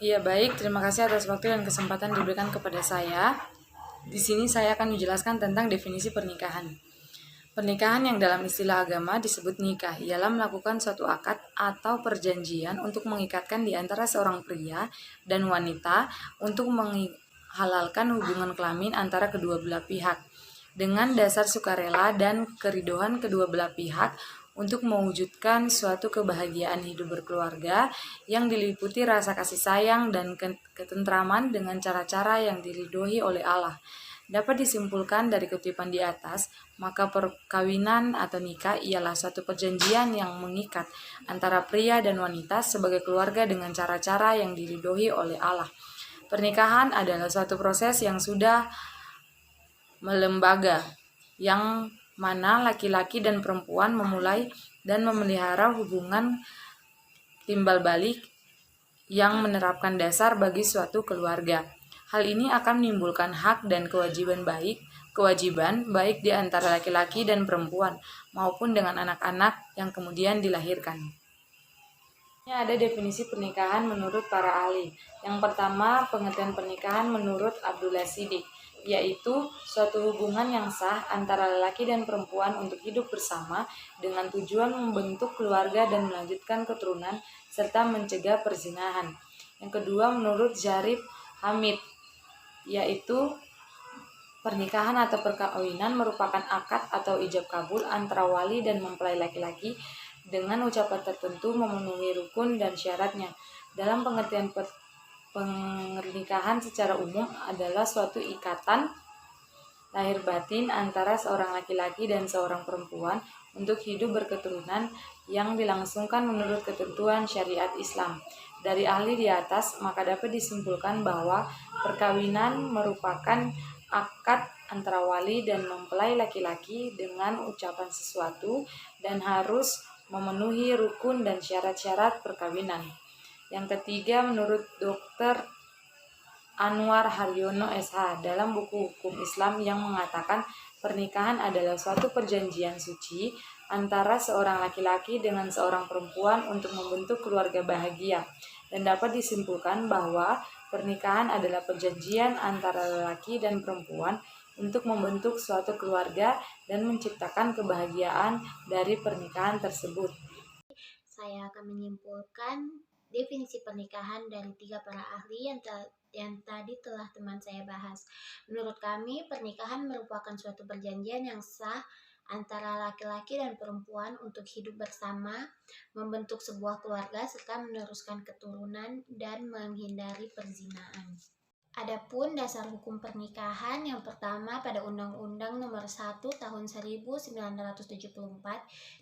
Iya baik, terima kasih atas waktu dan kesempatan diberikan kepada saya. Di sini saya akan menjelaskan tentang definisi pernikahan. Pernikahan yang dalam istilah agama disebut nikah ialah melakukan suatu akad atau perjanjian untuk mengikatkan di antara seorang pria dan wanita untuk menghalalkan hubungan kelamin antara kedua belah pihak dengan dasar sukarela dan keridoan kedua belah pihak untuk mewujudkan suatu kebahagiaan hidup berkeluarga yang diliputi rasa kasih sayang dan ketentraman dengan cara-cara yang diridhoi oleh Allah. Dapat disimpulkan dari kutipan di atas, maka perkawinan atau nikah ialah suatu perjanjian yang mengikat antara pria dan wanita sebagai keluarga dengan cara-cara yang diridhoi oleh Allah. Pernikahan adalah suatu proses yang sudah melembaga, yang mana laki-laki dan perempuan memulai dan memelihara hubungan timbal balik yang menerapkan dasar bagi suatu keluarga. Hal ini akan menimbulkan hak dan kewajiban baik di antara laki-laki dan perempuan maupun dengan anak-anak yang kemudian dilahirkan. Ini ada definisi pernikahan menurut para ahli. Yang pertama, pengertian pernikahan menurut Abdullah Siddiq, yaitu suatu hubungan yang sah antara lelaki dan perempuan untuk hidup bersama dengan tujuan membentuk keluarga dan melanjutkan keturunan serta mencegah perzinahan. Yang kedua, menurut Jarib Hamid, yaitu pernikahan atau perkawinan merupakan akad atau ijab kabul antara wali dan mempelai laki-laki dengan ucapan tertentu memenuhi rukun dan syaratnya. Dalam pengertian pernikahan secara umum adalah suatu ikatan lahir batin antara seorang laki-laki dan seorang perempuan untuk hidup berketurunan yang dilangsungkan menurut ketentuan syariat Islam. Dari ahli di atas, maka dapat disimpulkan bahwa perkawinan merupakan akad antara wali dan mempelai laki-laki dengan ucapan sesuatu dan harus memenuhi rukun dan syarat-syarat perkawinan. Yang ketiga, menurut Dr. Anwar Haryono SH dalam buku Hukum Islam yang mengatakan pernikahan adalah suatu perjanjian suci antara seorang laki-laki dengan seorang perempuan untuk membentuk keluarga bahagia, dan dapat disimpulkan bahwa pernikahan adalah perjanjian antara lelaki dan perempuan untuk membentuk suatu keluarga dan menciptakan kebahagiaan dari pernikahan tersebut. Saya akan menyimpulkan definisi pernikahan dari 3 para ahli yang tadi telah teman saya bahas. Menurut kami, pernikahan merupakan suatu perjanjian yang sah antara laki-laki dan perempuan untuk hidup bersama, membentuk sebuah keluarga, serta meneruskan keturunan dan menghindari perzinahan. Adapun dasar hukum pernikahan yang pertama pada Undang-Undang Nomor 1 Tahun 1974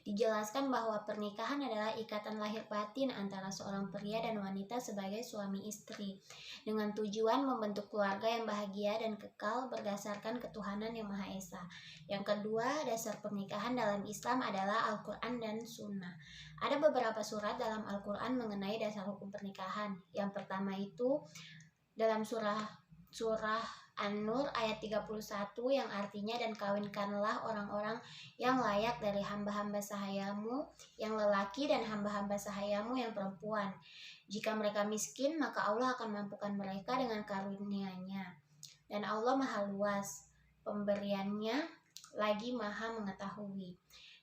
dijelaskan bahwa pernikahan adalah ikatan lahir batin antara seorang pria dan wanita sebagai suami istri dengan tujuan membentuk keluarga yang bahagia dan kekal berdasarkan ketuhanan yang Maha Esa. Yang kedua, dasar pernikahan dalam Islam adalah Al-Quran dan Sunnah. Ada beberapa surat dalam Al-Quran mengenai dasar hukum pernikahan. Yang pertama itu dalam surah An-Nur ayat 31 yang artinya, dan kawinkanlah orang-orang yang layak dari hamba-hamba sahayamu yang lelaki dan hamba-hamba sahayamu yang perempuan. Jika mereka miskin, maka Allah akan mampukan mereka dengan karunia-Nya. Dan Allah Maha Luas pemberiannya, lagi Maha Mengetahui.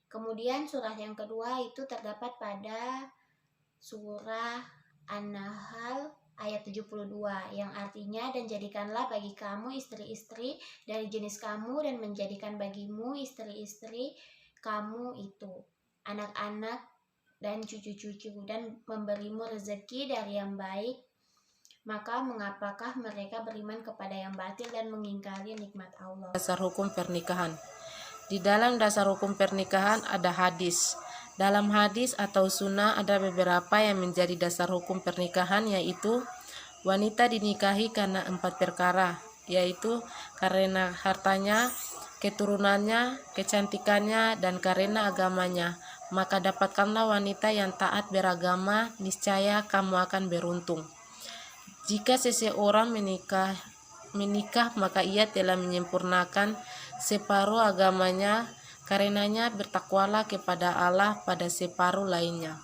Kemudian surah yang kedua itu terdapat pada surah An-Nahl ayat 72 yang artinya, dan jadikanlah bagi kamu istri-istri dari jenis kamu dan menjadikan bagimu istri-istri kamu itu anak-anak dan cucu-cucu dan memberimu rezeki dari yang baik. Maka mengapakah mereka beriman kepada yang batil dan mengingkari nikmat Allah? Dasar hukum pernikahan. Di dalam dasar hukum pernikahan ada hadis. Dalam hadis atau sunnah ada beberapa yang menjadi dasar hukum pernikahan, yaitu wanita dinikahi karena 4 perkara, yaitu karena hartanya, keturunannya, kecantikannya, dan karena agamanya. Maka dapatkanlah wanita yang taat beragama, niscaya kamu akan beruntung. Jika seseorang menikah, maka ia telah menyempurnakan separuh agamanya. Karenanya bertakwalah kepada Allah pada separuh lainnya.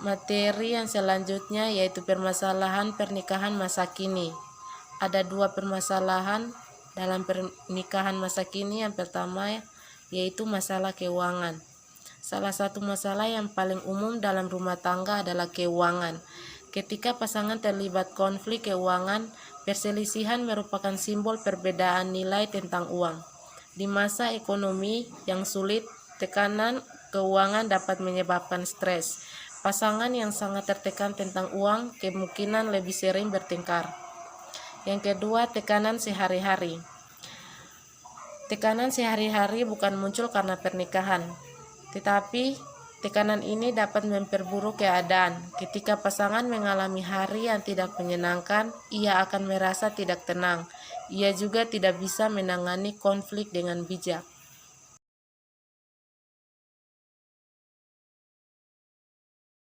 materi yang selanjutnya yaitu permasalahan pernikahan masa kini. Ada dua permasalahan dalam pernikahan masa kini. Yang pertama yaitu masalah keuangan. Salah satu masalah yang paling umum dalam rumah tangga adalah keuangan. Ketika pasangan terlibat konflik keuangan, perselisihan merupakan simbol perbedaan nilai tentang uang. Di masa ekonomi yang sulit, tekanan keuangan dapat menyebabkan stres. Pasangan yang sangat tertekan tentang uang kemungkinan lebih sering bertengkar. Yang kedua, tekanan sehari-hari. Tekanan sehari-hari bukan muncul karena pernikahan, tetapi tekanan ini dapat memperburuk keadaan. Ketika pasangan mengalami hari yang tidak menyenangkan, ia akan merasa tidak tenang. Ia juga tidak bisa menangani konflik dengan bijak.